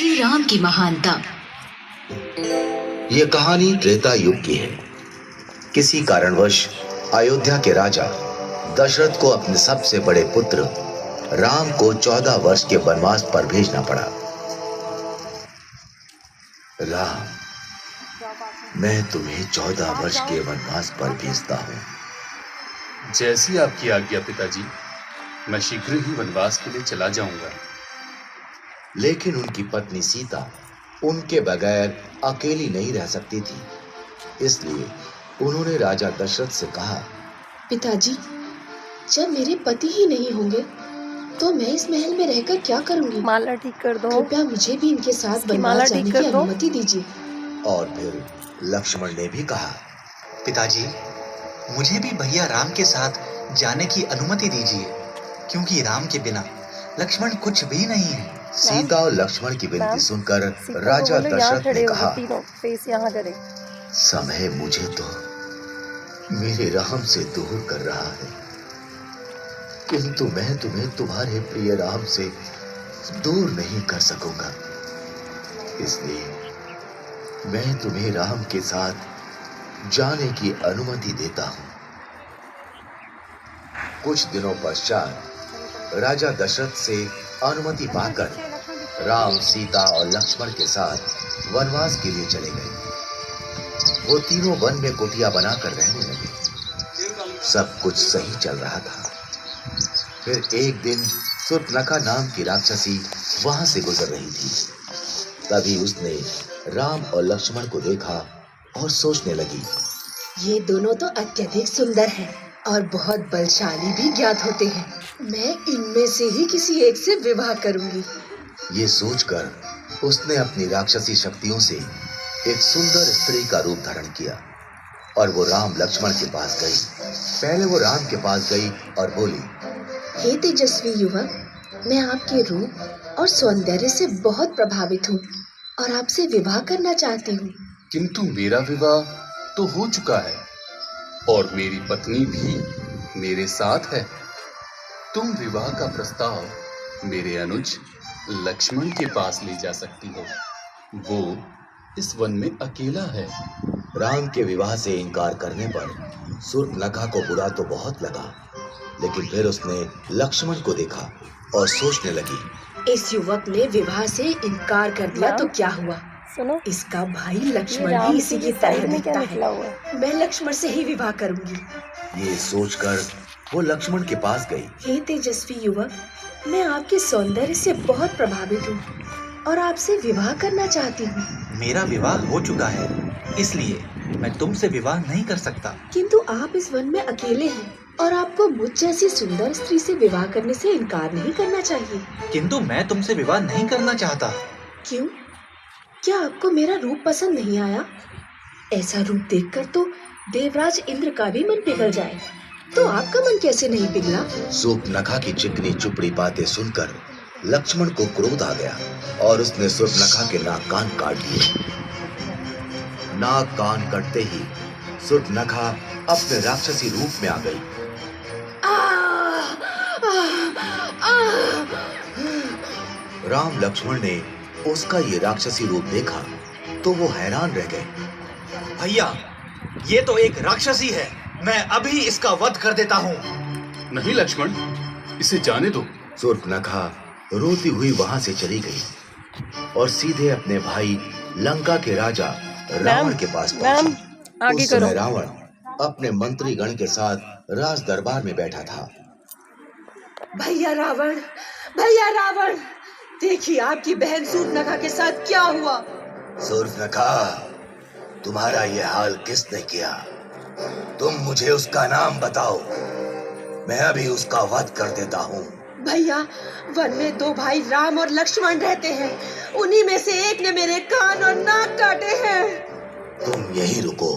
श्री राम की महानता। ये कहानी त्रेता युग की है। किसी कारणवश अयोध्या के राजा दशरथ को अपने सबसे बड़े पुत्र राम को 14 वर्ष के वनवास पर भेजना पड़ा। राम, मैं तुम्हें 14 वर्ष के वनवास पर भेजता हूँ। जैसी आपकी आज्ञा पिताजी, मैं शीघ्र ही वनवास के लिए चला जाऊंगा। लेकिन उनकी पत्नी सीता उनके बगैर अकेली नहीं रह सकती थी, इसलिए उन्होंने राजा दशरथ से कहा, पिताजी, जब मेरे पति ही नहीं होंगे तो मैं इस महल में रहकर क्या करूंगी? माला ठीक कर दो। कृपया मुझे भी इनके साथ माला वनवास ठीक जाने कर की दो। अनुमति दीजिए। और फिर लक्ष्मण ने भी कहा, पिताजी, मुझे भी भैया राम के साथ जाने की अनुमति दीजिए, क्योंकि राम के बिना लक्ष्मण कुछ भी नहीं है। सीता और लक्ष्मण की विनती सुनकर सीता राजा को बोलो यहाँ दशरथ ने खड़े हो, कहा, तीनों फेस यहाँ करे। समय मुझे तो मेरे राम से दूर कर रहा है, किंतु मैं तुम्हें तुम्हारे प्रिय राम से दूर नहीं कर सकूंगा। इसलिए मैं तुम्हें राम के साथ जाने की अनुमति देता हूं। कुछ दिनों पश्चात राजा दशरथ से अनुमति पाकर राम, सीता और लक्ष्मण के साथ वनवास के लिए चले गए। वो तीनों वन में कुटिया बनाकर रहने लगे। सब कुछ सही चल रहा था। फिर एक दिन शूर्पणखा नाम की राक्षसी वहां से गुजर रही थी। तभी उसने राम और लक्ष्मण को देखा और सोचने लगी, ये दोनों तो अत्यधिक सुंदर हैं और बहुत बलशाली भी ज्ञात होते हैं। मैं इनमें से ही किसी एक से विवाह करूंगी। ये सोचकर उसने अपनी राक्षसी शक्तियों से एक सुंदर स्त्री का रूप धारण किया और वो राम लक्ष्मण के पास गई। पहले वो राम के पास गई और बोली, हे तेजस्वी युवक, मैं आपके रूप और सौंदर्य से बहुत प्रभावित हूँ और आपसे विवाह करना चाहती हूँ। किंतु मेरा विवाह तो हो चुका है और मेरी पत्नी भी मेरे साथ है। तुम विवाह का प्रस्ताव मेरे अनुज लक्ष्मण के पास ले जा सकती हो। वो इस वन में अकेला है। राम के विवाह से इनकार करने पर शूर्पणखा को बुरा तो बहुत लगा, लेकिन फिर उसने लक्ष्मण को देखा और सोचने लगी, इस युवक ने विवाह से इनकार कर दिया तो क्या हुआ? सुनो, इसका भाई लक्ष्मण राम भी इसी की तरह में क्या दिखता निकला है। हुआ है? मैं लक्ष्मण से ही विवाह करूंगी। ये सोचकर वो लक्ष्मण के पास गई। हे तेजस्वी युवक, मैं आपके सौंदर्य से बहुत प्रभावित हूँ और आपसे विवाह करना चाहती हूँ। मेरा विवाह हो चुका है, इसलिए मैं तुमसे विवाह नहीं कर सकता। किंतु आप इस वन में अकेले हैं और आपको मुझ जैसी सुंदर स्त्री से विवाह करने से इनकार नहीं करना चाहिए। किंतु मैं तुमसे विवाह नहीं करना चाहता। क्यों? क्या आपको मेरा रूप पसंद नहीं आया? ऐसा रूप देखकर तो देवराज इंद्र का भी मन पिघल जाए, तो आपका मन कैसे नहीं पिघला? शूर्पणखा की चिकनी चुपड़ी बातें सुनकर लक्ष्मण को क्रोध आ गया और उसने शूर्पणखा के नाक कान काट दिए। नाक कान कटते ही शूर्पणखा अपने राक्षसी रूप में आ गई। राम लक्ष्मण ने उसका ये राक्षसी रूप देखा तो वो हैरान रह गए। भैया, ये तो एक राक्षसी है। मैं अभी इसका वध कर देता हूँ। नहीं लक्ष्मण, इसे जाने दो। शूर्पणखा रोती हुई वहां से चली गई और सीधे अपने भाई लंका के राजा रावण के पास पहुंची। आगे उस समय करो। रावण अपने मंत्री गण के साथ राज दरबार में बैठा था। भैया रावण, देखिए आपकी बहन शूर्पणखा के साथ क्या हुआ। शूर्पणखा, तुम्हारा ये हाल किसने किया? तुम मुझे उसका नाम बताओ, मैं अभी उसका वध कर देता हूँ। भैया, वन में दो भाई राम और लक्ष्मण रहते हैं। उन्हीं में से एक ने मेरे कान और नाक काटे हैं। तुम यहीं रुको,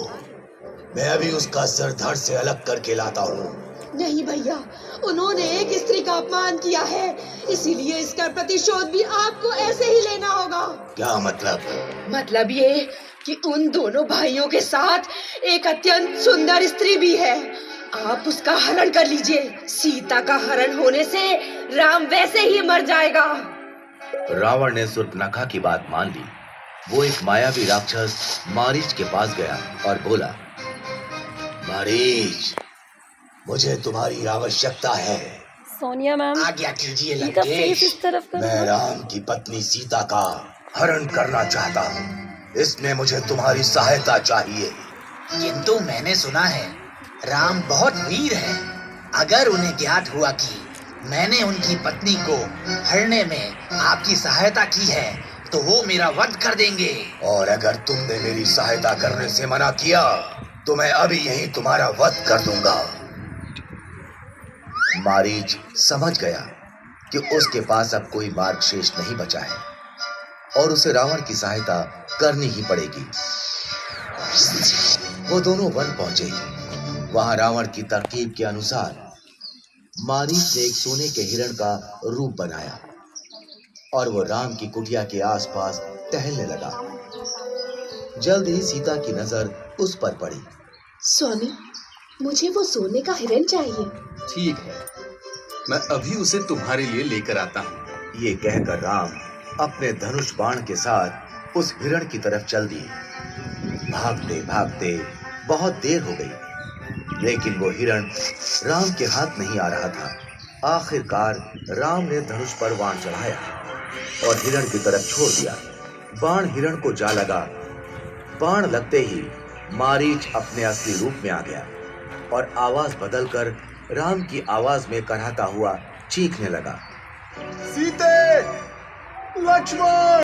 मैं अभी उसका सर धड़ से अलग करके लाता हूँ। नहीं भैया, उन्होंने एक स्त्री का अपमान किया है, इसीलिए इसका प्रतिशोध भी आपको ऐसे ही लेना होगा। क्या मतलब? मतलब ये कि उन दोनों भाइयों के साथ एक अत्यंत सुंदर स्त्री भी है। आप उसका हरण कर लीजिए। सीता का हरण होने से राम वैसे ही मर जाएगा। रावण ने सूर्पनखा की बात मान ली। वो एक मायावी राक्षस मारीच के पास गया और बोला, मारीच, मुझे तुम्हारी आवश्यकता है। सोनिया मैम, आज्ञा कीजिए इनका फेस लंकेश, इस तरफ कर मैं दो। राम की पत्नी सीता का हरण करना चाहता हूँ। इसमें मुझे तुम्हारी सहायता चाहिए। किंतु मैंने सुना है राम बहुत वीर है। अगर उन्हें ज्ञात हुआ कि मैंने उनकी पत्नी को हरने में आपकी सहायता की है तो वो मेरा वध कर देंगे। और अगर तुमने मेरी सहायता करने से मना किया तो मैं अभी यहीं तुम्हारा वध कर दूंगा। मारीच समझ गया कि उसके पास अब कोई मार्ग शेष नहीं बचा है और उसे रावण की सहायता करनी ही पड़ेगी। वो दोनों वन पहुंचे। वहां रावण की तरकीब के अनुसार मारीच ने एक सोने के हिरण का रूप बनाया और वो राम की कुटिया के आसपास टहलने लगा। जल्द ही सीता की नजर उस पर पड़ी। स्वामी, मुझे वो सोने का हिरण चाहिए। ठीक है, मैं अभी उसे तुम्हारे लिए लेकर आता हूँ। ये कहकर राम अपने धनुष बाण के साथ उस हिरण की तरफ चल दिए। भागते भागते बहुत देर हो गई, लेकिन वो हिरण राम के हाथ नहीं आ रहा था। आखिरकार राम ने धनुष पर बाण चढ़ाया और हिरण की तरफ छोड़ दिया। बाण हिरण को जा लगा। बाण लगते ही मारीच अपने असली रूप में आ गया और आवाज बदलकर राम की आवाज में कराहता हुआ चीखने लगा, सीते, लक्ष्मण!